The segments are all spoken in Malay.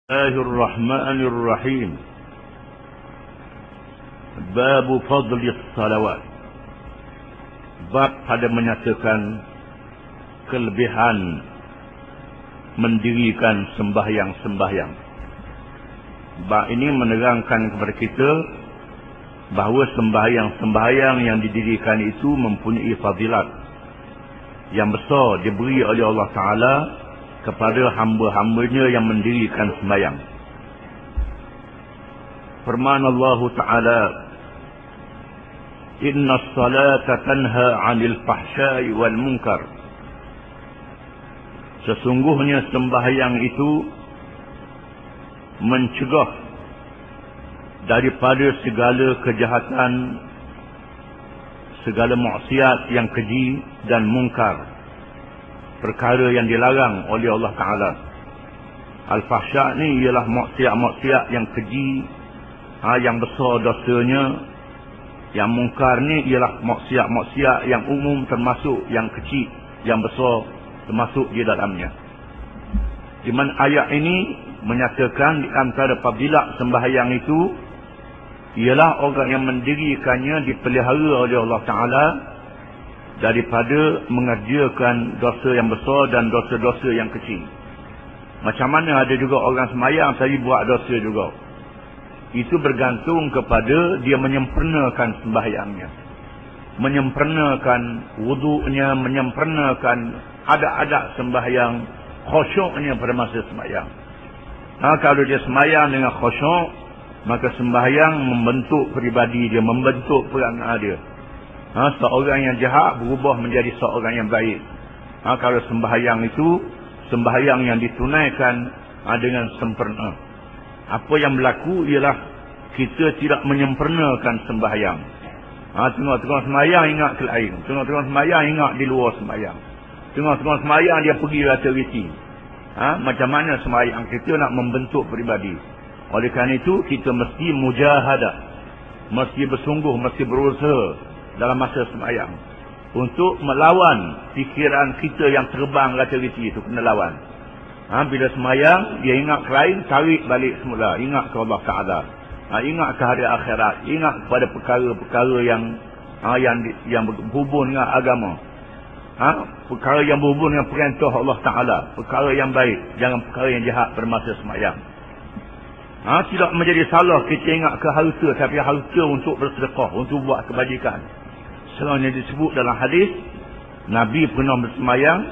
Bismillahirrahmanirrahim. Bab fadli salawat. Bab pada menyatakan kelebihan mendirikan sembahyang-sembahyang. Bab ini menerangkan kepada kita bahawa sembahyang-sembahyang yang didirikan itu mempunyai fadilat yang besar diberi oleh Allah Ta'ala kepada hamba-hambanya yang mendirikan sembahyang. Firman Allah Ta'ala, Inna salata tanha 'anil fahsya'i wal munkar. Sesungguhnya sembahyang itu mencegah daripada segala kejahatan, segala maksiat yang keji dan mungkar, perkara yang dilarang oleh Allah Ta'ala. Al-fahsya' ni ialah maksiat-maksiat yang keji, yang besar dosanya. Yang mungkar ni ialah maksiat-maksiat yang umum, termasuk yang kecil, yang besar termasuk di dalamnya. Di mana ayat ini menyatakan di antara fadilat sembahyang itu ialah orang yang mendirikannya dipelihara oleh Allah Ta'ala daripada mengerjakan dosa yang besar dan dosa-dosa yang kecil. Macam mana ada juga orang semayang tapi buat dosa juga. Itu bergantung kepada dia menyempurnakan sembahyangnya, menyempurnakan wuduknya, menyempurnakan adab-adab sembahyang, khusyuknya pada masa sembahyang. Kalau dia sembahyang dengan khusyuk, maka sembahyang membentuk peribadi dia, membentuk perangai dia. Seorang yang jahat berubah menjadi seorang yang baik. Kalau sembahyang itu sembahyang yang ditunaikan dengan sempurna. Apa yang berlaku ialah kita tidak menyempurnakan sembahyang. Tengah-tengah sembahyang ingat ke lain, tengah-tengah sembahyang ingat di luar sembahyang, tengah-tengah sembahyang dia pergi rata reti. Macam mana sembahyang kita nak membentuk peribadi? Oleh kerana itu kita mesti mujahadah, mesti bersungguh, mesti berusaha dalam masa sembahyang untuk melawan fikiran kita yang terbang rata-reti itu, kena lawan. Bila sembahyang dia ingat ke lain, tarik balik semula, ingat ke Allah Ta'ala, ingat ke hari akhirat, ingat kepada perkara-perkara yang berhubung dengan agama, perkara yang berhubung dengan perintah Allah Ta'ala, perkara yang baik, jangan perkara yang jahat pada masa sembahyang. Tidak menjadi salah kita ingat ke harta, tapi harta untuk bersedekah, untuk buat kebajikan. Selain yang disebut dalam hadis, Nabi pernah bersemayang,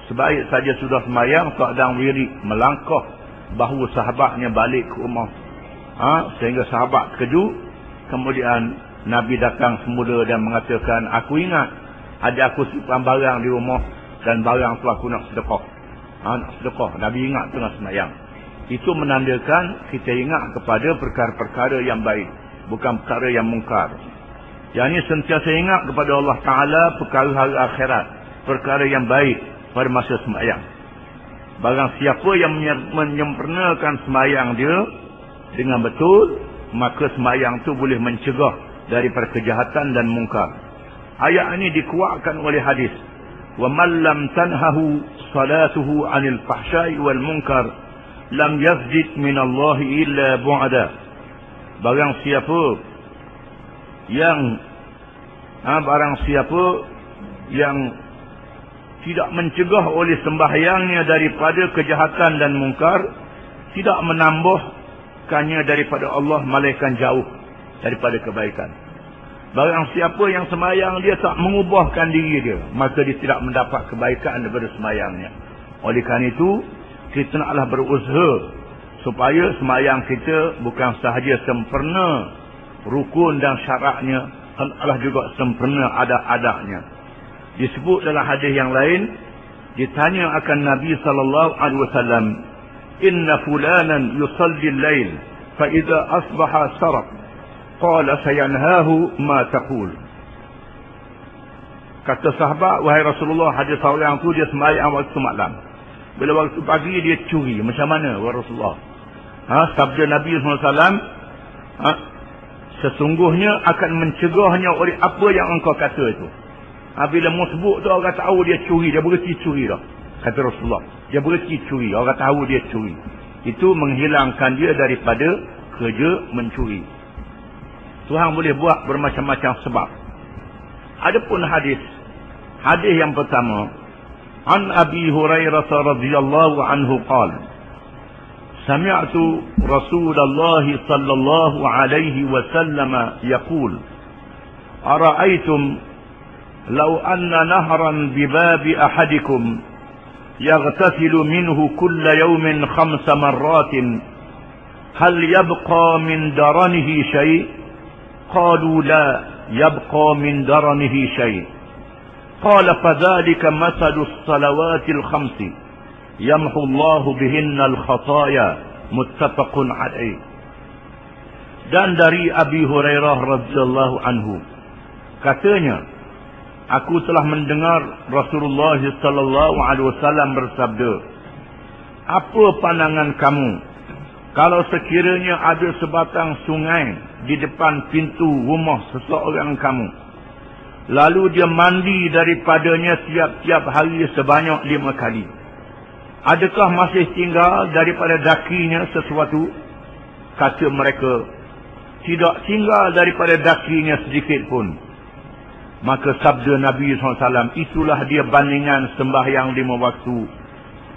sebaik saja sudah semayang, sedang wirid, melangkah bahu sahabatnya balik ke rumah. Sehingga sahabat terkejut. Kemudian Nabi datang semula dan mengatakan, aku ingat ada aku simpan barang di rumah dan barang tu aku nak sedekah. Nak sedekah. Nabi ingat tengah semayang. Itu menandakan kita ingat kepada perkara-perkara yang baik, bukan perkara yang mungkar. Yang ini sentiasa ingat kepada Allah Ta'ala perkara hari akhirat, perkara yang baik pada masa sembahyang. Barang siapa yang menyempurnakan sembahyang dia dengan betul, maka sembahyang itu boleh mencegah daripada kejahatan dan mungkar. Ayat ini dikuatkan oleh hadis, wa man lam tanhahu salatuhu 'anil fahsya'i wal munkar lam yazid minallahi illa bu'ada. Barang siapa yang tidak mencegah oleh sembahyangnya daripada kejahatan dan mungkar, tidak menambahkannya daripada Allah, malaikat jauh daripada kebaikan. Barang siapa yang sembahyang dia tak mengubahkan diri dia, maka dia tidak mendapat kebaikan daripada sembahyangnya. Oleh kerana itu kita naklah berusaha supaya sembahyang kita bukan sahaja sempurna rukun dan syaratnya, hendaklah juga sempurna adab-adabnya. Disebut dalam hadis yang lain, ditanya akan Nabi sallallahu alaihi wasallam, inna fulanan yusalli al-lail fa idza asbaha sarq, qala sayanhahu ma taqul. Kata sahabat, wahai Rasulullah, ada seorang tu dia sembahyang waktu malam, bila waktu pagi dia curi, macam mana wahai Rasulullah? Sabda Nabi sallallahu alaihi wasallam, sesungguhnya akan mencegahnya oleh apa yang engkau kata itu. Bila musbuk tu orang tahu dia curi, dia berhenti curi dah. Kata Rasulullah, dia berhenti curi, orang tahu dia curi. itu menghilangkan dia daripada kerja mencuri. Tuhan boleh buat bermacam-macam sebab. Adapun hadis yang pertama, an Abi Hurairah radhiyallahu anhu qala, sami'tu Rasulullah sallallahu alaihi wasallam yaqul, ara'aytum law anna nahran bibabi ahadikum yaghtasilu minhu kulla yawmin 5 marratin hal yabqa min daranihi shay'? qalu la yabqa min daranihi shay'. qala fadhalika mathalu as-salawatil 5 yamhu Allahu bihinna al-khataya, muttafaqun alaih. Dan dari Abi Hurairah radhiyallahu anhu, katanya, aku telah mendengar Rasulullah sallallahu alaihi wasallam bersabda, apa pandangan kamu kalau sekiranya ada sebatang sungai di depan pintu rumah seseorang kamu, lalu dia mandi daripadanya tiap-tiap hari sebanyak 5 kali? Adakah masih tinggal daripada dakinya sesuatu? Kata mereka, tidak tinggal daripada dakinya sedikit pun. Maka sabda Nabi SAW, itulah dia bandingan sembahyang 5 waktu.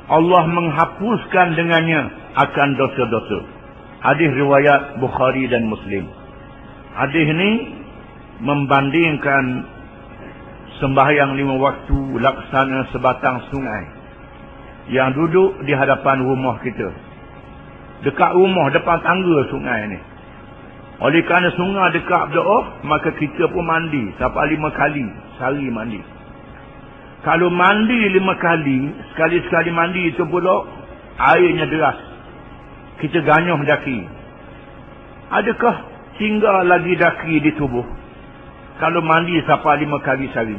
Allah menghapuskan dengannya akan dosa-dosa. Hadis riwayat Bukhari dan Muslim. Hadis ini membandingkan sembahyang 5 waktu laksana sebatang sungai yang duduk di hadapan rumah kita. Dekat rumah, depan tangga sungai ni. Oleh kerana sungai dekat berdoa, maka kita pun mandi sampai 5 kali sehari mandi. Kalau mandi 5 kali, sekali-sekali mandi itu pula airnya deras, kita ganyuh daki. Adakah tinggal lagi daki di tubuh kalau mandi sampai 5 kali sehari?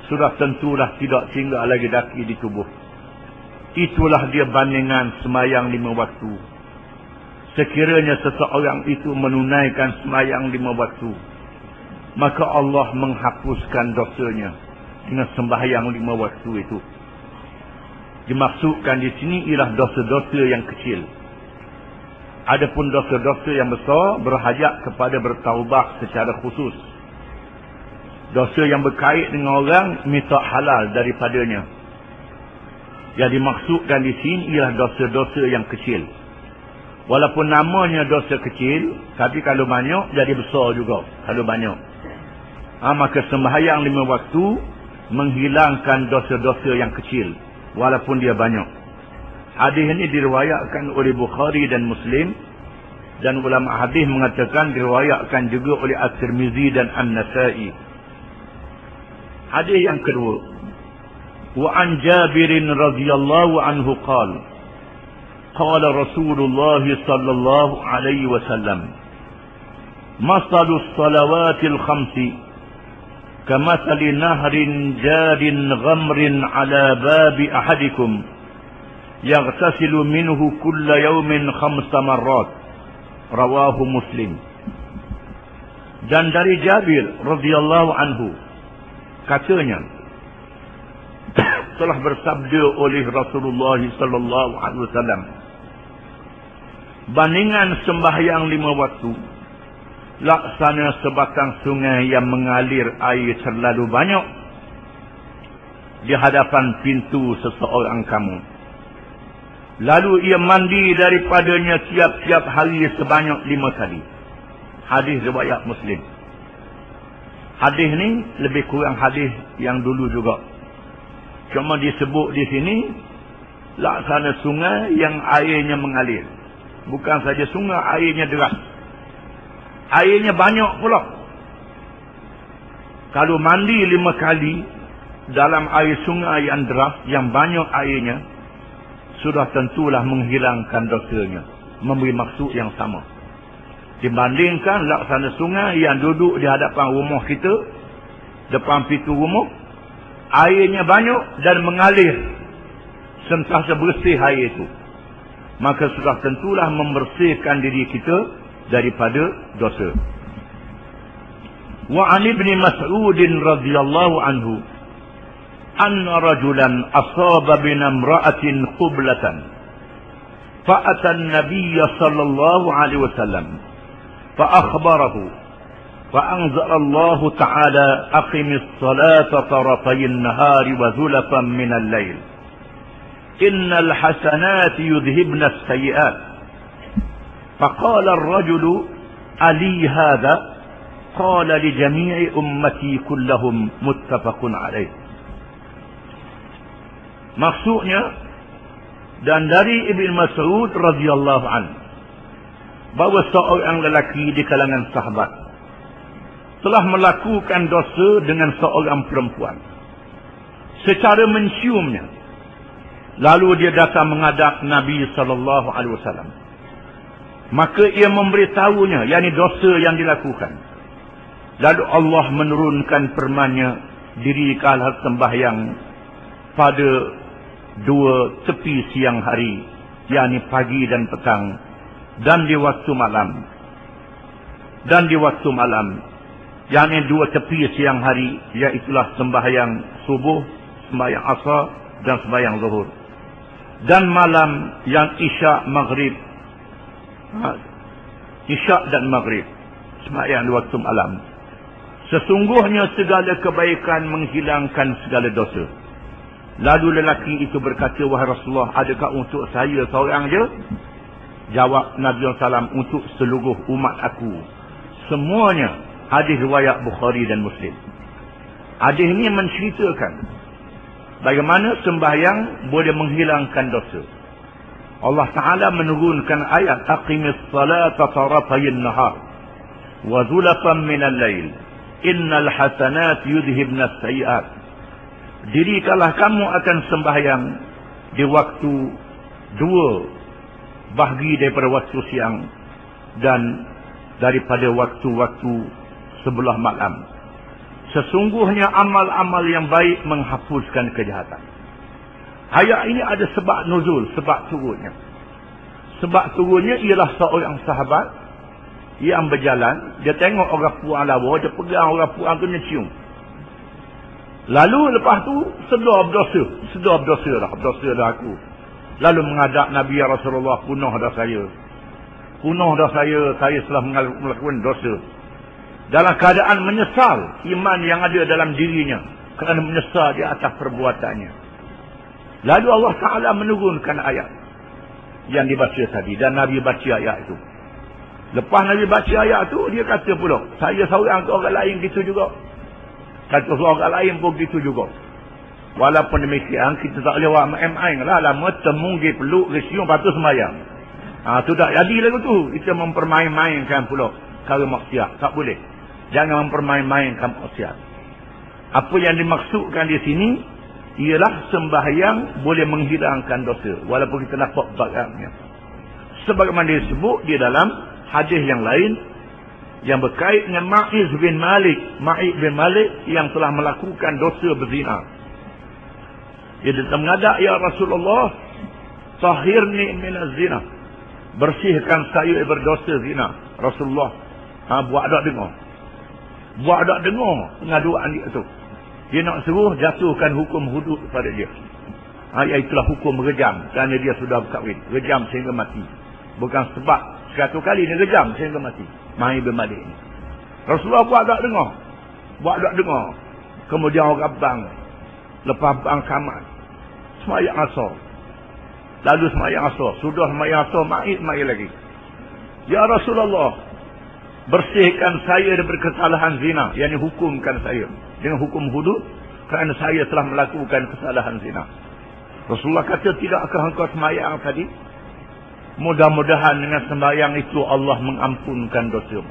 Sudah tentulah tidak tinggal lagi daki di tubuh. Itulah dia bandingan sembahyang 5 waktu. Sekiranya seseorang itu menunaikan sembahyang 5 waktu, maka Allah menghapuskan dosanya dengan sembahyang 5 waktu itu. Dimaksudkan di sini ialah dosa-dosa yang kecil. Adapun dosa-dosa yang besar berhajat kepada bertaubat secara khusus. Dosa yang berkait dengan orang minta halal daripadanya. Yang dimaksudkan di sini ialah dosa-dosa yang kecil. Walaupun namanya dosa kecil, tapi kalau banyak jadi besar juga. Kalau banyak, maka sembahyang 5 waktu menghilangkan dosa-dosa yang kecil, walaupun dia banyak. Hadis ini diriwayatkan oleh Bukhari dan Muslim, dan ulama hadis mengatakan diriwayatkan juga oleh At-Tirmizi dan An-Nasa'i. Hadis yang kedua, wa an Jabir radhiyallahu anhu qala, qala Rasulullah sallallahu alaihi wasallam, masalus salawatil 5 kamathali nahrin jarin ghamrin ala babi ahadikum yaghtasilu minhu kulla yawmin 5 marrat, rawahu Muslim. Dan dari Jabir radhiyallahu anhu, katanya, telah bersabda oleh Rasulullah sallallahu alaihi wasallam, bandingan sembahyang 5 waktu laksana sebatang sungai yang mengalir air terlalu banyak di hadapan pintu seseorang kamu, lalu ia mandi daripadanya tiap-tiap hari sebanyak 5 kali. Hadis riwayat Muslim. Hadis ni lebih kurang hadis yang dulu juga, cuma disebut di sini laksana sungai yang airnya mengalir. Bukan saja sungai, airnya deras, airnya banyak pula. Kalau mandi 5 kali dalam air sungai yang deras, yang banyak airnya, sudah tentulah menghilangkan dosanya, memberi maksud yang sama. Dibandingkan laksana sungai yang duduk di hadapan rumah kita, depan pintu rumah, airnya banyak dan mengalir, sentiasa bersih air itu, maka sudah tentulah membersihkan diri kita daripada dosa. Wa an Ibn Mas'ud radhiyallahu anhu anna rajulan asaba bin imra'atin qublatan فأتى النبي صلى الله عليه وسلم فأخبره فأنزل الله تعالى أقم الصلاة طرفي النهار وزلفا من الليل إن الحسنات يذهبن السيئات. فقال الرجل ألي هذا؟ قال لجميع أمتي كلهم متفق عليه. Maksudnya, dan dari Ibn Mas'ud radhiyallahu anhu, bahawa seorang lelaki di kalangan sahabat telah melakukan dosa dengan seorang perempuan secara menciumnya. Lalu dia datang menghadap Nabi sallallahu alaihi wasallam. Maka ia memberitahunya, yakni dosa yang dilakukan. Lalu Allah menurunkan firman-Nya, dirikanlah sembahyang pada dua tepi siang hari, yakni pagi dan petang, dan di waktu malam. Dan di waktu malam, yakni dua tepi siang hari, iaitulah sembahyang subuh, sembahyang asar, dan sembahyang zuhur. Dan malam yang isyak maghrib, isyak dan maghrib, sembahyang di waktu malam. Sesungguhnya segala kebaikan menghilangkan segala dosa. Lalu lelaki itu berkata, wahai Rasulullah, adakah untuk saya seorang je? Jawab Nabi SAW, untuk seluruh umat aku. Semuanya. Hadis riwayat Bukhari dan Muslim. Hadis ini menceritakan bagaimana sembahyang boleh menghilangkan dosa. Allah Ta'ala menurunkan ayat, aqimis salata tarafayin nahar wa zulafan minal lail innal hasanat yudhibna sayiat. Dirikanlah kamu akan sembahyang di waktu dua bahagi daripada waktu siang dan daripada waktu-waktu sebelah malam. Sesungguhnya amal-amal yang baik menghapuskan kejahatan. Ayat ini ada sebab nuzul, sebab turunnya. Sebab turunnya ialah seorang sahabat yang berjalan, dia tengok orang puan lawa, dia pegang orang puan tu, dia cium. Lalu lepas tu sedar berdosa dah aku. Lalu menghadap Nabi, ya Rasulullah, punah dah saya, saya telah melakukan dosa. Dalam keadaan menyesal iman yang ada dalam dirinya, kerana menyesal di atas perbuatannya. Lalu Allah Ta'ala menurunkan ayat yang dibaca tadi, dan Nabi baca ayat itu. Lepas Nabi baca ayat itu, dia kata pula, saya seorang ke orang lain gitu juga. Kata orang lain pun gitu juga. Walaupun demikian, kita tak boleh buat main-main lah. Lama temunggi peluk, resium, patut sembahyang. Itu tak jadi lagu tu. Kita mempermain-mainkan pula cara maksiat. Tak boleh. Jangan mempermain-mainkan maksiat. Apa yang dimaksudkan di sini ialah sembahyang boleh menghilangkan dosa, walaupun kita nampak bagainya. Sebagaimana disebut di dalam hadis yang lain yang berkait dengan Ma'iz bin Malik yang telah melakukan dosa berzina. Dia datang menghadap, ya Rasulullah, tahhirni minaz zina, bersihkan saya berdosa zina. Rasulullah buat tak dengar pengaduan dia tu. Dia nak suruh jatuhkan hukum hudud pada dia. Iaitulah hukum rejam, kerana dia sudah berkahwin. Rejam sehingga mati. Bukan sebab 100 kali dia rejam sehingga mati. Ma'i bin Malik ni. Rasulullah buat tak dengar. Kemudian orang bang, lepas bang kamat, semayang asar. Lalu semayang asar. Sudah semayang asar, ma'i lagi. Ya Rasulullah, bersihkan saya daripada kesalahan zina, yakni hukumkan saya dengan hukum hudud kerana saya telah melakukan kesalahan zina. Rasulullah kata, tidakkah engkau semayang tadi? Mudah-mudahan dengan sembahyang itu Allah mengampunkan dosamu.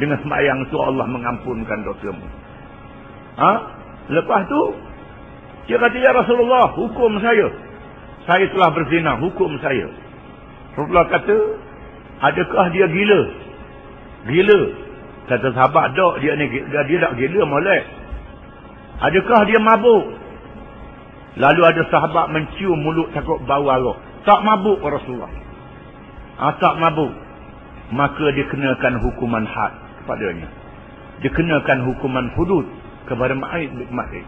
Dengan sembahyang itu Allah mengampunkan dosamu. Lepas tu dia kata, ya Rasulullah, hukum saya telah berzina, hukum saya. Rasulullah kata, adakah dia gila? Kata sahabat, tak, dia tak gila molek. Adakah dia mabuk? Lalu ada sahabat mencium mulut takut bau arak. Tak mabuk Rasulullah. Tak mabuk. Maka dikenakan hukuman had kepadanya. Dikenakan hukuman hudud kepada Ma'id bin Malik.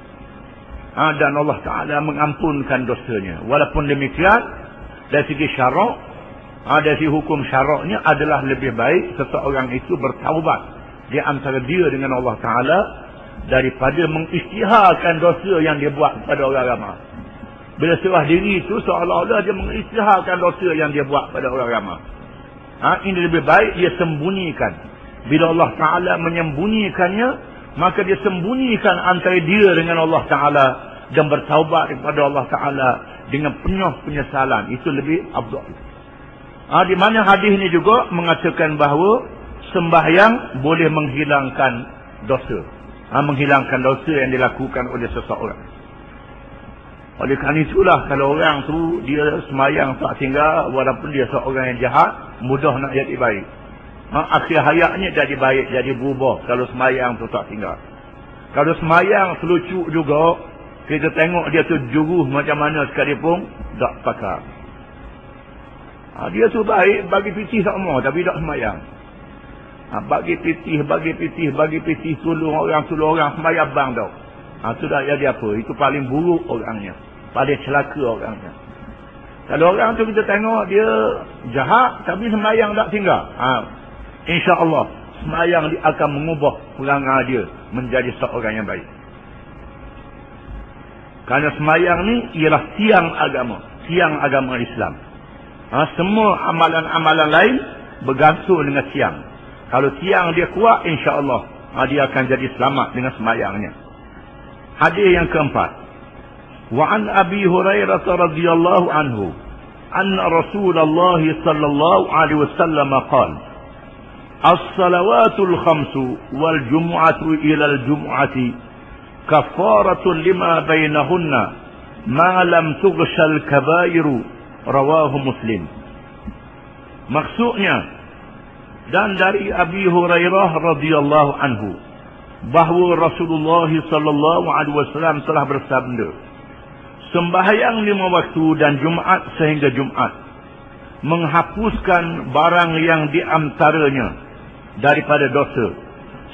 Dan Allah Ta'ala mengampunkan dosanya. Walaupun demikian, dari segi syarak, Dari hukum syaraknya adalah lebih baik seseorang itu bertaubat di antara dia dengan Allah Ta'ala daripada mengisytiharkan dosa yang dia buat pada orang ramai. Bila serah diri itu seolah-olah dia mengisytiharkan dosa yang dia buat pada orang ramai. Ini lebih baik dia sembunyikan. Bila Allah Ta'ala menyembunyikannya, maka dia sembunyikan antara dia dengan Allah Ta'ala dan bertaubat kepada Allah Ta'ala dengan penuh penyesalan. Itu lebih afdal. Di mana hadis ini juga mengatakan bahawa sembahyang boleh menghilangkan dosa. Menghilangkan dosa yang dilakukan oleh seseorang. Oleh kerana itulah kalau orang tu dia sembahyang tak tinggal, walaupun dia seorang yang jahat, mudah nak jadi baik. Akhir hayatnya jadi baik, jadi berubah kalau sembahyang tu tak tinggal. Kalau sembahyang selucuk juga, kita tengok dia tu juruh macam mana sekalipun, tak pakar. Dia tu baik, bagi pitih sama, tapi tak sembahyang. Bagi pitih, tolong orang, sembahyang bang tau. Itu dah jadi apa? Itu paling buruk orangnya. Paling celaka orangnya. Kalau orang tu kita tengok dia jahat, tapi sembahyang tak tinggal. InsyaAllah, sembahyang dia akan mengubah perangai dia menjadi seorang yang baik. Kerana sembahyang ni ialah tiang agama Islam. Semua amalan-amalan lain bergantung dengan tiang. Kalau tiang dia kuat, insya-Allah dia akan jadi selamat dengan sembahyangnya. Hadis yang keempat. Wa an Abi Hurairah radhiyallahu anhu anna Rasulullah sallallahu alaihi wasallam qala as-salawatul khamsu wal jumu'atu ila al-jumu'ati kafaratun lima bainahunna ma lam tughshal kabairu, rawahu Muslim. Maksudnya, dan dari Abi Hurairah radhiyallahu anhu bahawa Rasulullah sallallahu alaihi wasallam telah bersabda, sembahyang 5 waktu dan Jumaat sehingga Jumaat menghapuskan barang yang di antaranya daripada dosa,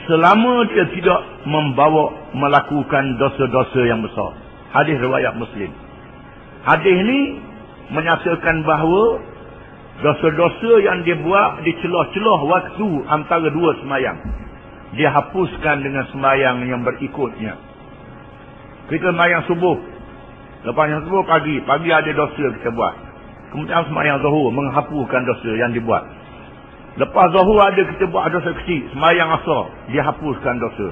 selama dia tidak membawa melakukan dosa-dosa yang besar. Hadis riwayat Muslim. Hadis ini menyatakan bahawa dosa-dosa yang dia buat di celah-celah waktu antara dua sembahyang, dia hapuskan dengan sembahyang yang berikutnya. Kita sembahyang subuh, lepas yang subuh pagi ada dosa kita buat. Kemudian sembahyang zuhur menghapuskan dosa yang dibuat. Lepas zuhur ada kita buat dosa kecil, sembahyang asar dia hapuskan dosa.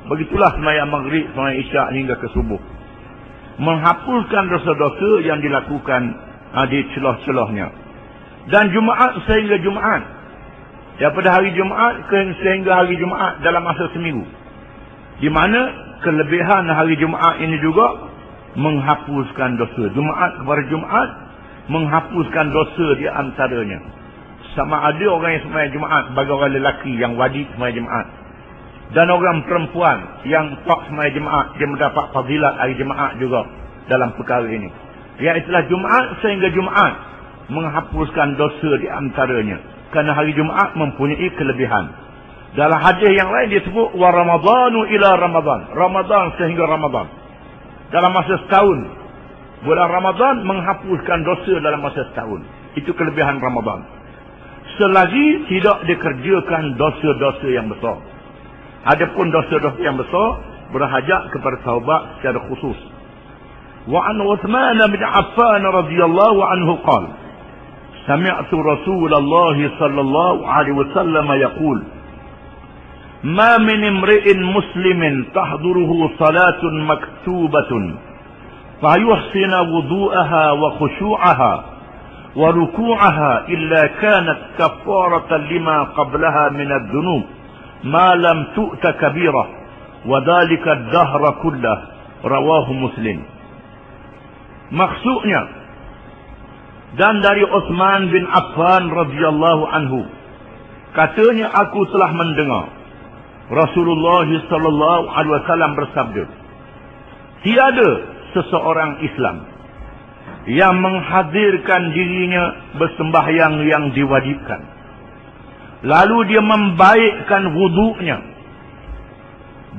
Begitulah sembahyang maghrib, sembahyang isyak hingga ke subuh, menghapuskan dosa-dosa yang dilakukan di celah-celahnya. Dan Jumaat sehingga Jumaat, daripada hari Jumaat sehingga hari Jumaat dalam masa seminggu, di mana kelebihan hari Jumaat ini juga menghapuskan dosa. Jumaat kepada Jumaat menghapuskan dosa di antaranya. Sama ada orang yang sembahyang Jumaat bagi orang lelaki yang wajib sembahyang Jumaat, dan orang perempuan yang tak sembahyang Jumaat, dia mendapat fadilat hari Jumaat juga dalam perkara ini. Iaitulah Jumaat sehingga Jumaat menghapuskan dosa di antaranya, kerana hari Jumaat mempunyai kelebihan. Dalam hadis yang lain dia sebut wa ramadhanu ila ramadhan, Ramadan sehingga Ramadan. Dalam masa setahun, bulan Ramadan menghapuskan dosa dalam masa setahun. Itu kelebihan Ramadan. Selagi tidak dikerjakan dosa-dosa yang besar. Adapun dosa-dosa yang besar berhajat kepada taubat secara khusus. Wa an Uthman bin Affan radhiyallahu anhu qala sami'tu Rasulullah sallallahu alaihi wasallam yaqul ma min imri'in muslimin tahduruhu salatun maktubatun fayuhsina wudu'aha wa khushu'aha wa ruku'aha illa kanat kafaratan lima qablaha min adh-dhunub ma lam tu'ta kabirah wa dhalika ad-dahra kullah, rawahu Muslim. Maksudnya, dan dari Uthman bin Affan radhiyallahu anhu, katanya aku telah mendengar Rasulullah sallallahu alaihi wasallam bersabda, tiada seseorang Islam yang menghadirkan dirinya bersembahyang yang diwajibkan, lalu dia membaikkan wudu'nya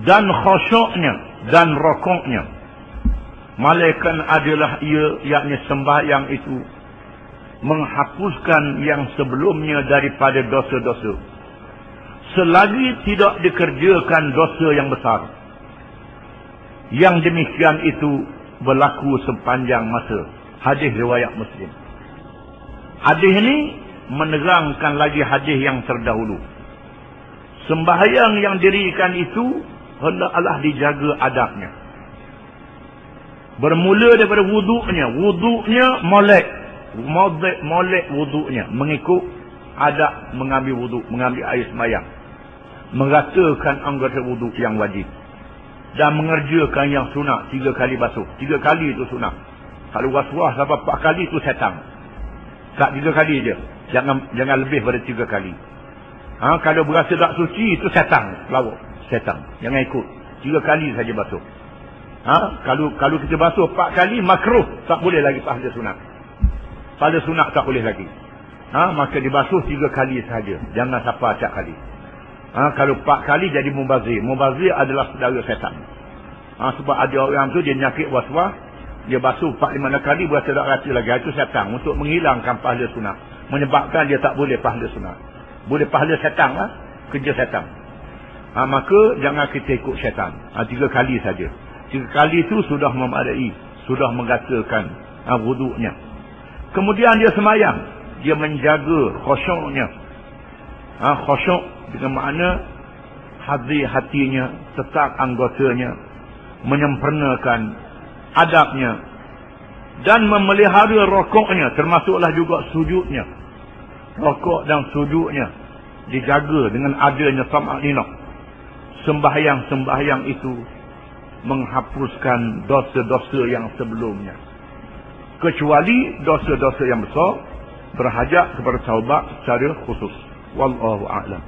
dan khusyuknya dan rukuknya, malaikat adalah ia, yakni sembahyang itu menghapuskan yang sebelumnya daripada dosa-dosa, selagi tidak dikerjakan dosa yang besar. Yang demikian itu berlaku sepanjang masa. Hadis riwayat Muslim. Hadis ini menerangkan lagi hadis yang terdahulu. Sembahyang yang dirikan itu hendaklah dijaga adabnya. Bermula daripada wuduknya. Wuduknya molek wuduknya, mengikut adab mengambil wuduk, mengambil air sembahyang, meratakan anggota wuduk yang wajib, dan mengerjakan yang sunat 3 kali basuh. 3 kali itu sunat. Kalau waswas sampai 4 kali itu setan. Tak 3 kali je. Jangan lebih pada 3 kali. Kalau berasa tak suci itu setan, lawak setan. Jangan ikut. 3 kali saja basuh. Kalau kita basuh 4 kali makruh, tak boleh lagi pahala sunat. Pahala sunat tak boleh lagi. Maka dibasuh 3 kali saja. Jangan sampai 4 kali. Kalau 4 kali jadi mubazir. Mubazir adalah saudara setan. Sebab ada orang tu dia nyakit waswas, dia basuh 4-5 kali berasa tak rata lagi. Itu setan untuk menghilangkan pahala sunat, menyebabkan dia tak boleh pahala sunat. Boleh pahala setan lah, kerja setan. Maka jangan kita ikut setan. 3 kali saja. 3 kali itu sudah memadai, sudah mengatakan wuduknya. Kemudian dia semayang, dia menjaga khusyuknya. Khusyuk dengan makna hatinya, tetap anggotanya, menyempurnakan adabnya, dan memelihara rokoknya, termasuklah juga sujudnya. Rokok dan sujudnya dijaga dengan adanya tama'ninah. Sembahyang itu menghapuskan dosa-dosa yang sebelumnya, kecuali dosa-dosa yang besar berhajat kepada taubat secara khusus. Wallahu a'lam.